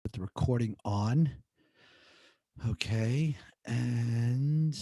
put the recording on. Okay. And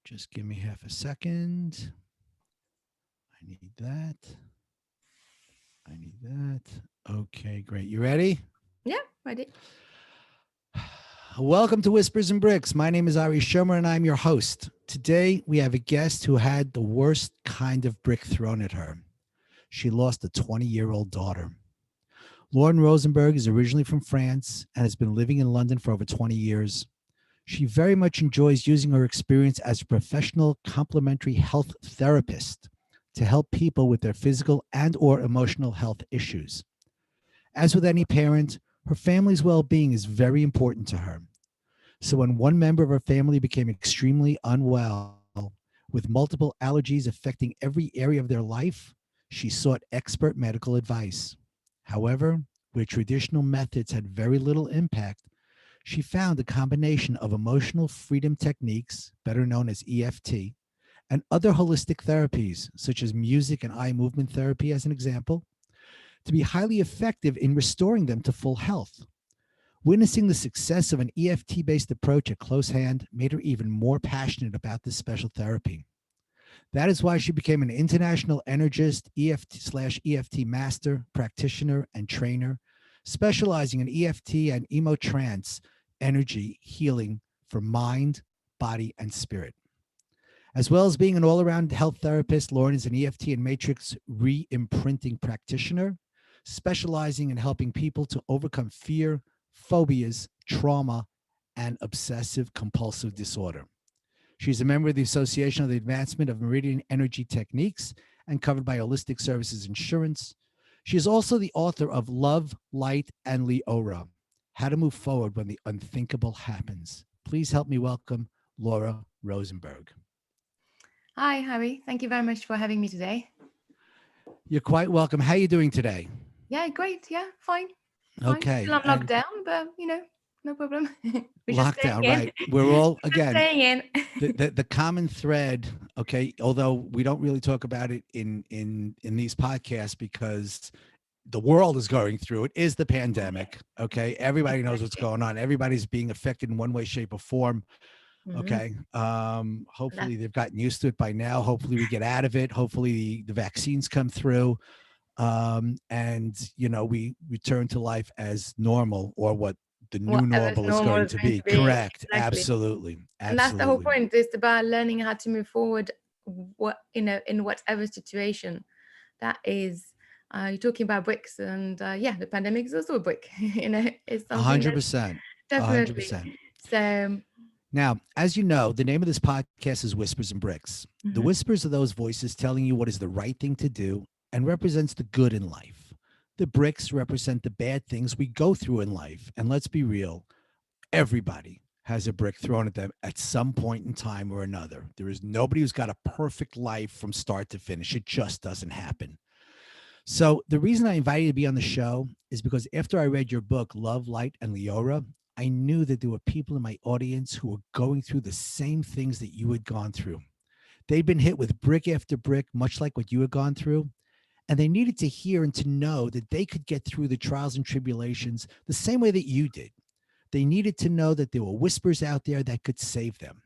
just give me half a second. I need that. I need that. Okay, great. You ready? Yeah, ready. Welcome to Whispers and Bricks. My name is Ari Schonbrun and I'm your host. Today we have a guest who had the worst kind of brick thrown at her. She lost a 20-year-old daughter. Lauren Rosenberg is originally from France and has been living in London for over 20 years. She very much enjoys using her experience as a professional complementary health therapist to help people with their physical and or emotional health issues. As with any parent, her family's well-being is very important to her. So when one member of her family became extremely unwell with multiple allergies affecting every area of their life, she sought expert medical advice. However, where traditional methods had very little impact, she found a combination of emotional freedom techniques, better known as EFT, and other holistic therapies, such as music and eye movement therapy, as an example, to be highly effective in restoring them to full health. Witnessing the success of an EFT based approach at close hand made her even more passionate about this special therapy. That is why she became an international energist, EFT/EFT master, practitioner, and trainer, specializing in EFT and emotrance energy healing for mind, body, and spirit. As well as being an all around health therapist, Lauren is an EFT and matrix re imprinting practitioner, specializing in helping people to overcome fear, phobias, trauma, and obsessive compulsive disorder. She's a member of the Association of the Advancement of Meridian Energy Techniques and covered by Holistic Services Insurance. She is also the author of Love, Light, and Liora, How to Move Forward When the Unthinkable Happens. Please help me welcome Laura Rosenberg. Hi, Harry. Thank you very much for having me today. You're quite welcome. How are you doing today? Yeah, great. Yeah, fine. Fine. Still Okay. on And lockdown, but no problem. We're just staying lockdown, in. right. We're all, Just again, staying in. the common thread, okay, although we don't really talk about it in these podcasts because the world is going through it, is the pandemic. Okay, everybody knows what's Exactly. going on. Everybody's being affected in one way, shape, or form. Mhm. Okay, That's hopefully they've gotten used to it by now. Hopefully we get out of it. Hopefully the vaccines come through, and we return to life as normal, or what the new whatever's normal is normal going is to going be. to be. Correct. Exactly. Absolutely. And that's the whole Absolutely. point. It's about learning how to move forward, in whatever situation that is. You're talking about bricks, and yeah, the pandemic is also a brick. It's A something hundred that percent. A hundred definitely. percent. So, Now, as you know, the name of this podcast is Whispers and Bricks. The mhm. whispers are those voices telling you what is the right thing to do and represents the good in life. The bricks represent the bad things we go through in life. And let's be real, everybody has a brick thrown at them at some point in time or another. There is nobody who's got a perfect life from start to finish. It just doesn't happen. So the reason I invited you to be on the show is because after I read your book, Love, Light, and Liora, I knew that there were people in my audience who were going through the same things that you had gone through. They'd been hit with brick after brick, much like what you had gone through. And they needed to hear and to know that they could get through the trials and tribulations the same way that you did. They needed to know that there were whispers out there that could save them.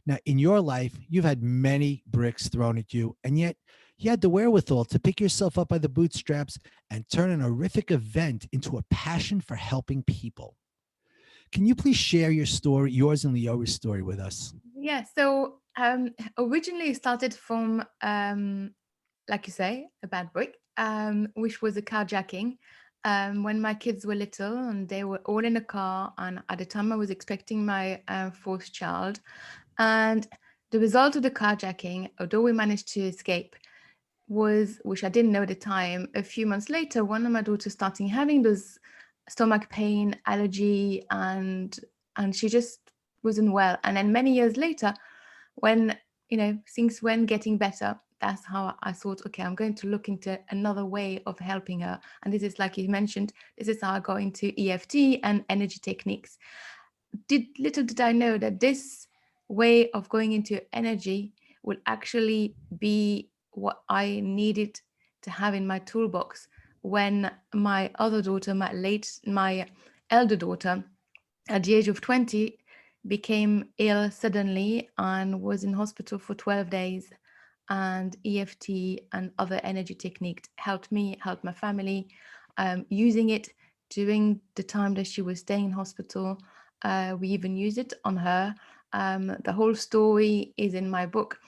Now, in your life, you've had many bricks thrown at you, and yet you had the wherewithal to pick yourself up by the bootstraps and turn an horrific event into a passion for helping people. Can you please share your story, yours and Leora's story, with us? Yeah. So originally it started from, like you say, a bad break, which was a carjacking. When my kids were little and they were all in a car, and at the time I was expecting my fourth child, and the result of the carjacking, although we managed to escape, was, which I didn't know at the time, a few months later, one of my daughters starting having those stomach pain, allergy, and she just wasn't well. And then many years later, when things went getting better, that's how I thought, okay, I'm going to look into another way of helping her. And this is, like you mentioned, this is how I go into EFT and energy techniques. Little did I know that this way of going into energy will actually be what I needed to have in my toolbox when my other daughter, my elder daughter, at the age of 20, became ill suddenly and was in hospital for 12 days. And EFT and other energy techniques helped me, helped my family. Using it during the time that she was staying in hospital, we even used it on her. The whole story is in my book.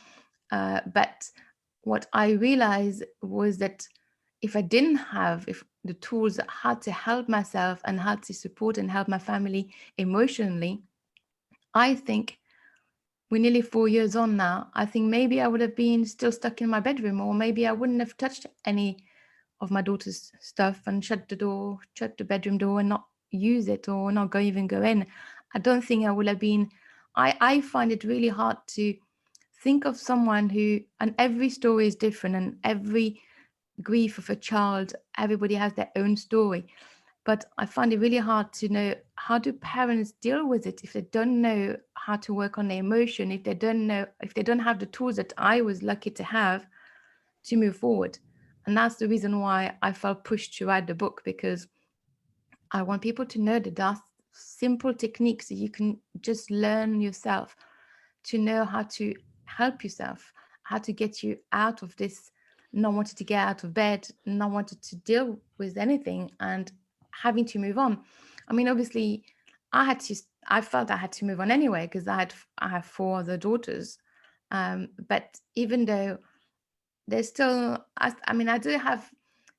But what I realized was that if the tools how to help myself and how to support and help my family emotionally, I think we're nearly 4 years on now. I think maybe I would have been still stuck in my bedroom, or maybe I wouldn't have touched any of my daughter's stuff and shut the bedroom door and not use it or not even go in. I don't think I would have been. I find it really hard to think of someone who, and every story is different, and every grief of a child, everybody has their own story. But I find it really hard to know, how do parents deal with it if they don't know how to work on their emotion, if they don't have the tools that I was lucky to have to move forward. And that's the reason why I felt pushed to write the book, because I want people to know that there are simple techniques that you can just learn yourself, to know how to help yourself, how to get you out of this, not wanting to get out of bed, not wanting to deal with anything and having to move on. I mean, obviously, I felt I had to move on anyway, because I have four other daughters. But even though there's still, I mean, I do have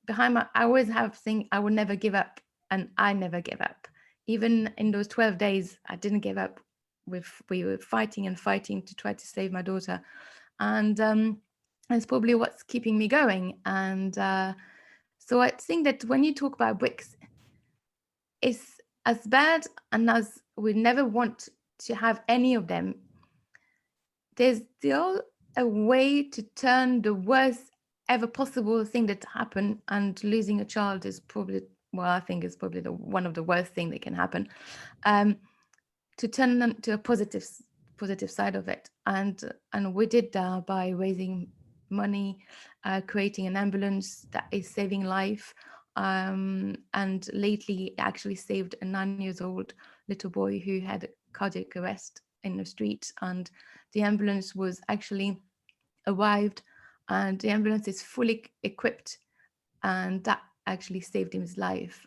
I always have thing, I will never give up, and I never give up. Even in those 12 days, I didn't give up. We were fighting and fighting to try to save my daughter, and it's probably what's keeping me going. And so I think that when you talk about bricks, it's as bad, and as we never want to have any of them, there's still a way to turn the worst ever possible thing that happened, and losing a child is probably, well, I think it's probably one of the worst thing that can happen, to turn them to a positive side of it. And we did that by raising money, creating an ambulance that is saving life, and lately actually saved a 9 years old little boy who had cardiac arrest in the street. And the ambulance was actually arrived, and the ambulance is fully equipped, and that actually saved him his life,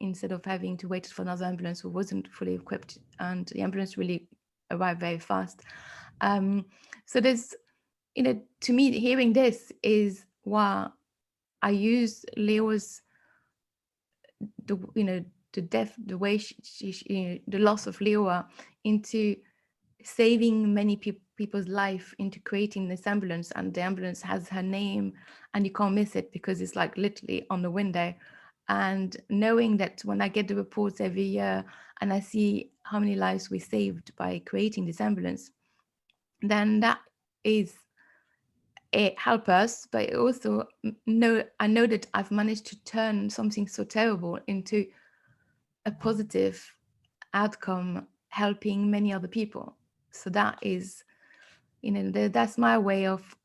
instead of having to wait for another ambulance who wasn't fully equipped. And the ambulance really arrived very fast. So there's, to me, hearing this is why I use Leo's, the death, the way the loss of Liora, into saving many people's life, into creating this ambulance. And the ambulance has her name, and you can't miss it because it's like literally on the window. And knowing that when I get the reports every year and I see how many lives we saved by creating this ambulance, then that is it help us. But it also I know that I've managed to turn something so terrible into a positive outcome, helping many other people. So that is, that's my way of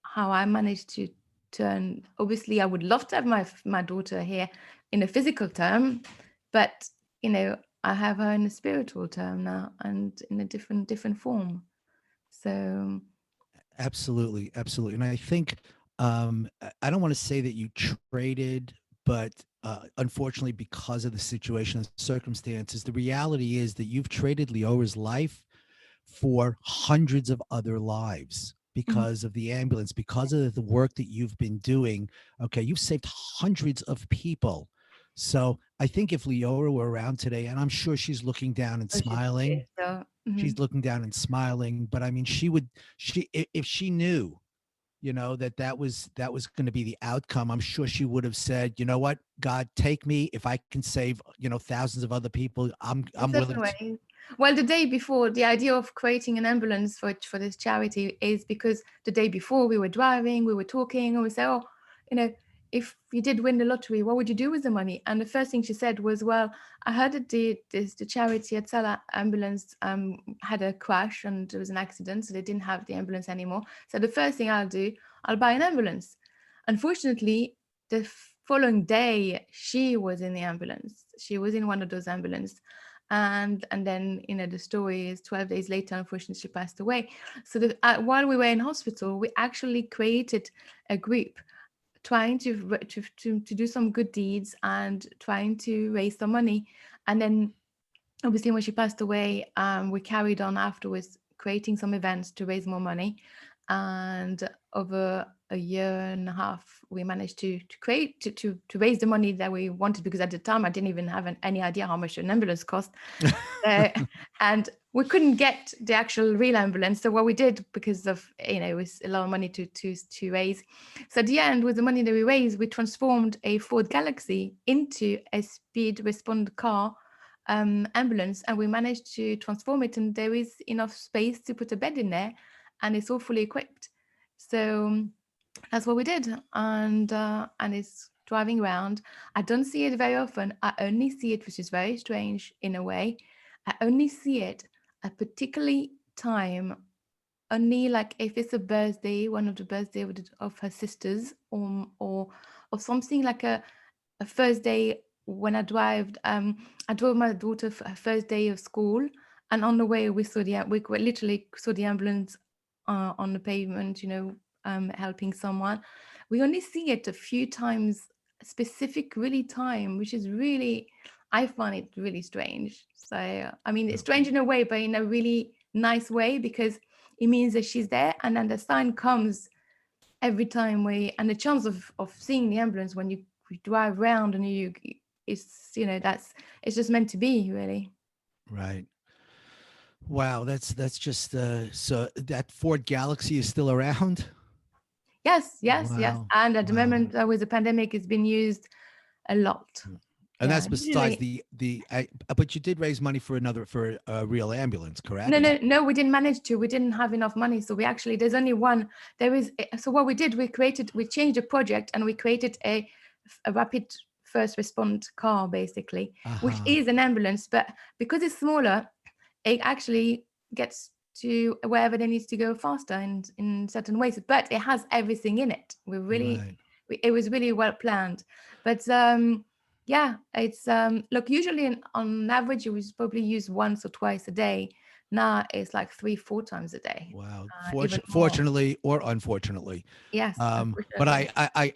how I managed to turn. Obviously, I would love to have my daughter here in a physical term, but I have her in a spiritual term now, and in a different form. So Absolutely, absolutely. And I think I don't want to say that you traded, but unfortunately, because of the situation and circumstances, the reality is that you've traded Leora's life for hundreds of other lives because of the ambulance, because of the work that you've been doing. Okay, you've saved hundreds of people. So I think if Leora were around today, and I'm sure she's looking down and smiling, so, she's looking down and smiling, but I mean, if she knew, that was going to be the outcome, I'm sure she would have said, you know what, God, take me. If I can save, thousands of other people, I'm willing to. way. Well, the day before, the idea of creating an ambulance for this charity is because the day before we were driving, we were talking, and we said, oh, if you did win the lottery, what would you do with the money? And the first thing she said was, well, I heard that the charity at Sala ambulance had a crash and there was an accident, so they didn't have the ambulance anymore. So the first thing I'll buy an ambulance. Unfortunately, the following day, she was in the ambulance. She was in one of those ambulances. And then, the story is 12 days later, unfortunately, she passed away. So while we were in hospital, we actually created a group trying to do some good deeds and trying to raise some money. And then obviously when she passed away, we carried on afterwards creating some events to raise more money. And over a year and a half, we managed to raise the money that we wanted, because at the time I didn't even have any idea how much an ambulance cost. uh, and we couldn't get the actual real ambulance. So what we did, because of it was a lot of money to raise. So at the end, with the money that we raised, we transformed a Ford Galaxy into a speed respond car ambulance, and we managed to transform it, and there is enough space to put a bed in there, and it's all fully equipped. So that's what we did, and it's driving around. I don't see it very often. I only see it, which is very strange in a way. I only see it at particularly time, only like if it's a birthday, one of the birthday of her sisters, or something like a first day when I drove my daughter for her first day of school, and on the way we literally saw the ambulance on the pavement, helping someone. We only see it a few times, specific really time, which is really, I find it really strange. So I mean, it's strange in a way, but in a really nice way, because it means that she's there, and then the sign comes every time and the chance of seeing the ambulance when you drive around, and that's it's just meant to be, really. Right. Wow, that's just so that Ford Galaxy is still around? Yes, yes, yes. Wow. And at the Wow. moment, with the pandemic, it's been used a lot. And Yeah, that's besides usually. but you did raise money for a real ambulance, No, correct? no, no, we didn't manage to. We didn't have enough money. So there's only one. So what we did, we changed the project, and we created a rapid first response car, basically, which Uh-huh. is an ambulance. But because it's smaller, it actually gets to wherever they need to go faster in certain ways. But it has everything in it. Right. It was really well planned. But yeah, it's look, usually on average you would probably use once or twice a day. Now it's like 3-4 times a day, Wow. even more. Fortunately or unfortunately. Yes, But unfortunately.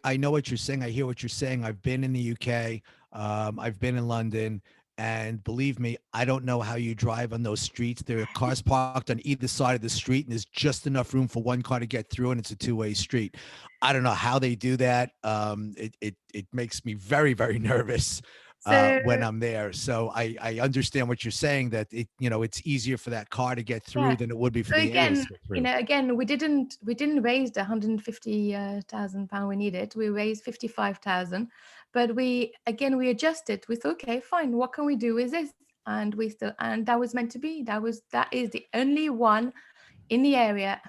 I know what you're saying. I hear what you're saying. I've been in the UK. I've been in London, and believe me, I don't know how you drive on those streets. There are cars parked on either side of the street, and there's just enough room for one car to get through, and it's a two-way street. I don't know how they do that. It makes me very, very nervous So when I'm there. So I understand what you're saying, that it's easier for that car to get yeah. through than it would be for So the ambulance again, to get through. we didn't raise the 150,000 pound we needed. We raised 55,000, but we adjusted. We thought, okay, fine. What can we do with this? And that was meant to be. That is the only one in the area,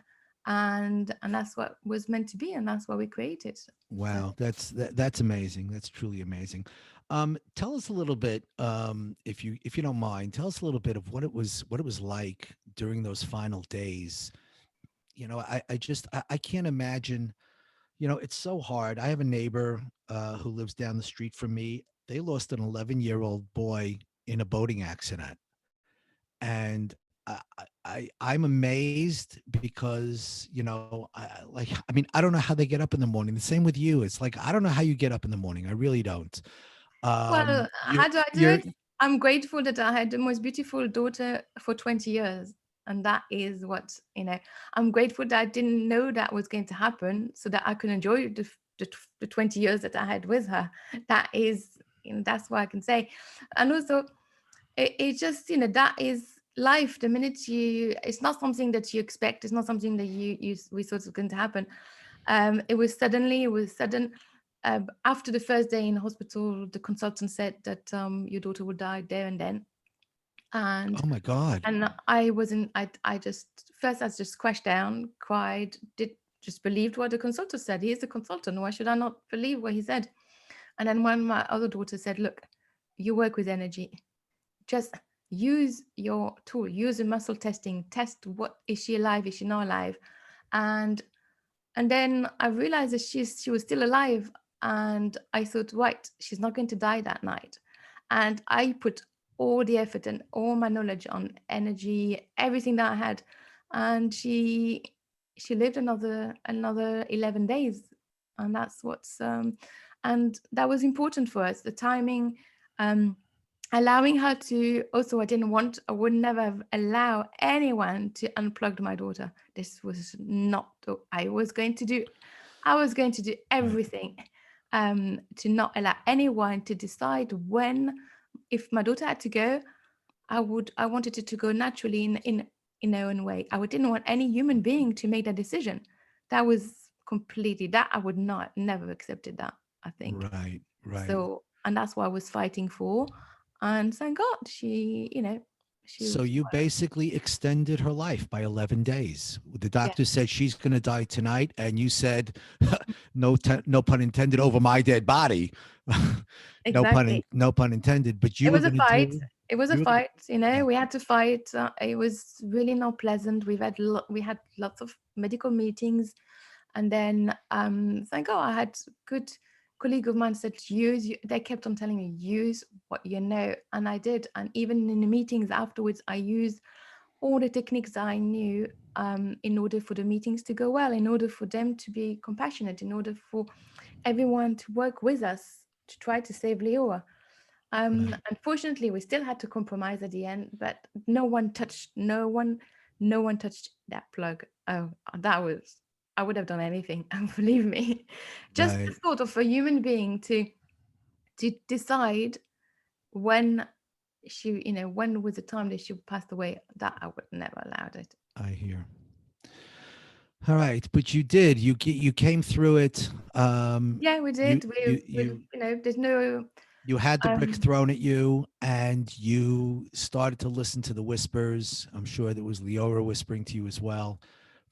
and that's what was meant to be, and that's what we created. So Wow, that's amazing. That's truly amazing. Tell us a little bit, if you don't mind, tell us a little bit of what it was like during those final days. I can't imagine. It's so hard. I have a neighbor who lives down the street from me. They lost an 11-year-old boy in a boating accident, and I'm amazed because I mean, I don't know how they get up in the morning. The same with you. It's like I don't know how you get up in the morning. I really don't. well, You're how do I do you're it? I'm grateful that I had the most beautiful daughter for 20 years. And that is I'm grateful that I didn't know that was going to happen, so that I could enjoy the 20 years that I had with her. That is, that's what I can say. And also, it just, that is life. The minute it's not something that you expect. It's not something that we thought was going to happen. It was sudden. After the first day in hospital, the consultant said that your daughter would die there and then. And Oh my God. and I wasn't. I just first I just crashed down, cried, did just believed what the consultant said. He is the consultant. Why should I not believe what he said? And then when my other daughter said, "Look, you work with energy. Just use your tool. Use the muscle testing. Test what is she alive? Is she not alive?" And and then I realized that she was still alive, and I thought, right, she's not going to die that night. and I put all the effort and all my knowledge on energy, everything that I had, and she lived another 11 days, and that's what's and that was important for us. The timing, um, allowing her to also, I would never have allow anyone to unplug my daughter. This was not what I was going to do. I was going to do Right. everything to not allow anyone to decide when. If my daughter had to go, I wanted it to go naturally in her own way. Didn't want any human being to make that decision. That was completely, that I would not never accepted that, I think. Right. Right. So, and that's what I was fighting for. And thank God she So was, you basically extended her life by 11 days. The yeah, doctor said she's going to die tonight, and you said, no pun intended, over my dead body. exactly. No pun intended. But you It were was a going to fight. do. It was a You were going fight. to. We had to fight. It was really not pleasant. We had lots of medical meetings, and then thank God I had good colleague of mine said they kept on telling me use what you know, and I did. And even in the meetings afterwards, I used all the techniques that I knew in order for the meetings to go well, in order for them to be compassionate, in order for everyone to work with us to try to save Leora. Right. Unfortunately, we still had to compromise at the end, but no one touched that plug. Oh, that was, I would have done anything, believe me. Just the Right. thought of a human being to decide when when was the time that she passed away, that I would never allowed it. I hear. All right, but you did. You came through it. Yeah, we did. There's no, You had the bricks um, thrown at you, and you started to listen to the whispers. I'm sure there was Liora whispering to you as well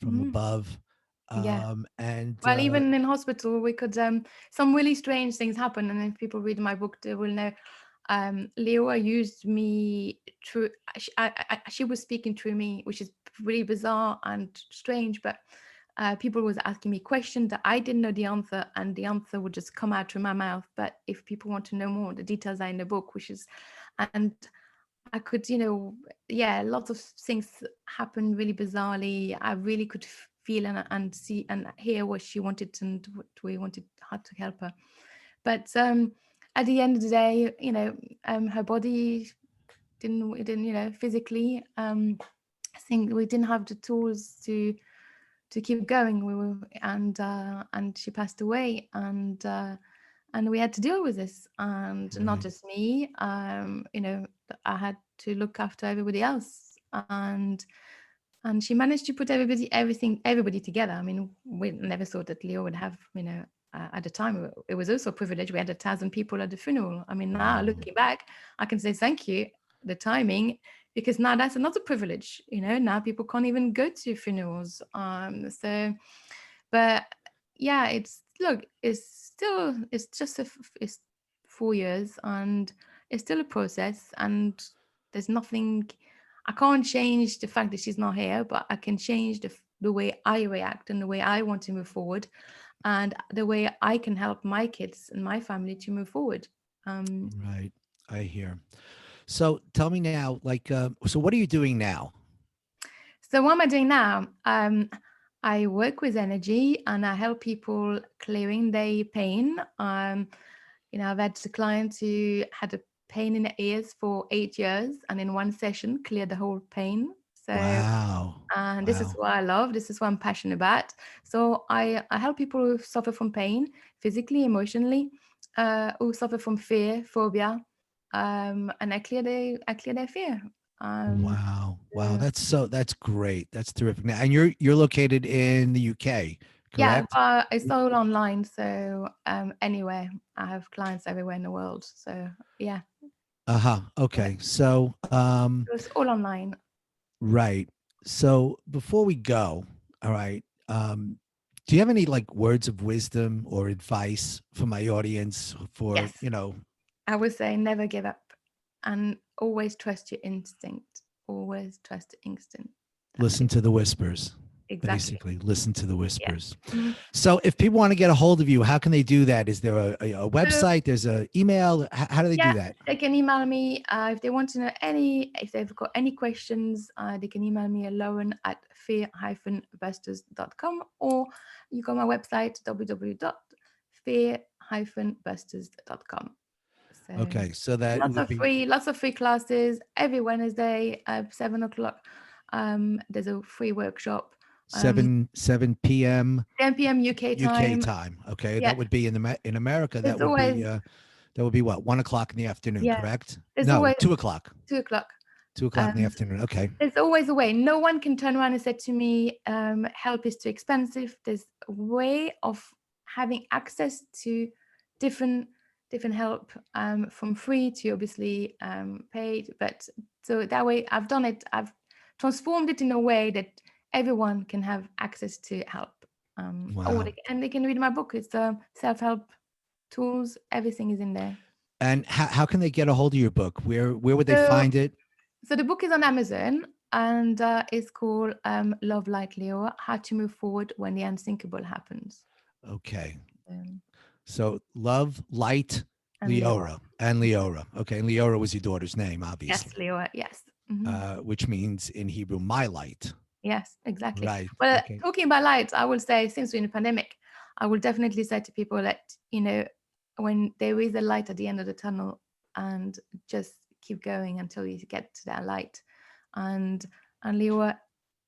from mhm, above. yeah. And Well, even in hospital, we could some really strange things happen, and if people read my book, they will know. Leora used me through. She was speaking through me, which is really bizarre and strange. But people was asking me questions that I didn't know the answer, and the answer would just come out through my mouth. But if people want to know more, the details are in the book, which is, and I could, yeah, lots of things happened really bizarrely. I really could feel and see and hear what she wanted and what we wanted how to help her. But at the end of the day, her body didn't, physically. I think we didn't have the tools to keep going. We were, and she passed away, and we had to deal with this, and not right, just me. I had to look after everybody else, and she managed to put everybody together. I mean, we never thought that Leo would have, at the time, it was also a privilege. We had 1,000 people at the funeral. I mean, now wow, looking back, I can say thank you, the timing, because now that's another privilege. Now people can't even go to funerals. But yeah, it's just it's 4 years, and it's still a process, and there's nothing. I can't change the fact that she's not here, but I can change the way I react and the way I want to move forward, and the way I can help my kids and my family to move forward. Um, right. I hear. So tell me now, so what are you doing now? so what am I doing now? I work with energy and I help people clearing their pain. I've had a client who had a pain in the ears for 8 years, and in one session cleared the whole pain. So, Wow, and this is wow, what I love. This is what I'm passionate about. So I help people who suffer from pain, physically, emotionally, who suffer from fear, phobia, and I clear their fear. Um, wow, wow. uh, That's great. That's terrific. Now, and you're located in the UK, yeah, correct? but it's all online. So anywhere, I have clients everywhere in the world. So yeah, Uh-huh. yeah, Okay. So, it's all online. right. So before we go, all right, do you have any like words of wisdom or advice for my audience for, Yes, I would say never give up, and always trust your instinct. Always trust your instinct. That's listen it. to the whispers? Exactly. Basically, listen to the Yeah. whispers. Mhm. So if people want to get a hold of you, how can they do that? Is there a So website? There's an email? How do they do yeah, that? they can email me if they want to know if they've got any questions. They can email me at Lauren at fear-busters.com, or you go on my website www.fear-busters.com. So Okay, so that would be lots of free classes every Wednesday at 7 o'clock. There's a free workshop. 7 p.m. 10 p.m. UK UK time. time. Okay, Yeah, that would be in America. there's always That would be what, 1 o'clock in the afternoon, yeah, correct? there's No, always 2 o'clock. 2 o'clock. 2 o'clock in the Um, afternoon. Okay. there's always a way. No one can turn around and say to me, help is too expensive. There's a way of having access to different help, from free to obviously paid. But so that way I've done it. I've transformed it in a way that everyone can have access to help. Wow. And they can read my book. It's self-help tools. Everything is in there. And how can they get a hold of your book? Where would they So find it? So the book is on Amazon, and it's called Love Like Liora: How to Move Forward When the Unthinkable Happens. Okay. Um, So Love, Light, and Liora. Leora. Okay. And Leora was your daughter's name, Yes, obviously, Liora. Yes. Mhm. which means in Hebrew, my light. Yes, exactly. Right. Well, Okay. talking about light, I will say, since we're in a pandemic, I will definitely say to people that, when there is a light at the end of the tunnel, and just keep going until you get to that light. And Liora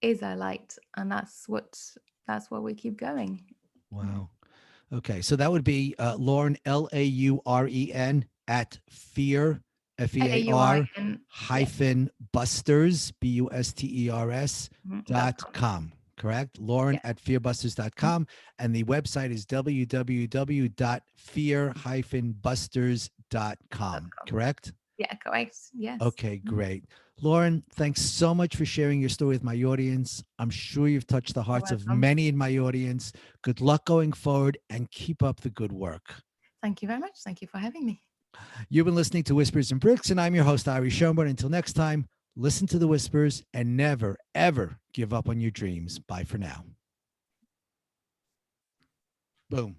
is our light, and that's what we keep going. Wow. Okay. So that would be Lauren, Lauren, at fear, fear Laurin. Yes. hyphen busters, busters dot .com. com. Correct? Lauren Yes. at fearbusters.com. And the website is www.fear-busters.com. .com. Correct? Yeah, correct. Yes. Okay, great. Lauren, thanks so much for sharing your story with my audience. I'm sure you've touched the You're hearts of welcome. many in my audience. Good luck going forward and keep up the good work. Thank you very much. Thank you for having me. You've been listening to Whispers and Bricks, and I'm your host, Ari Schonbrun. Until next time, listen to the whispers and never, ever give up on your dreams. Bye for now. Boom.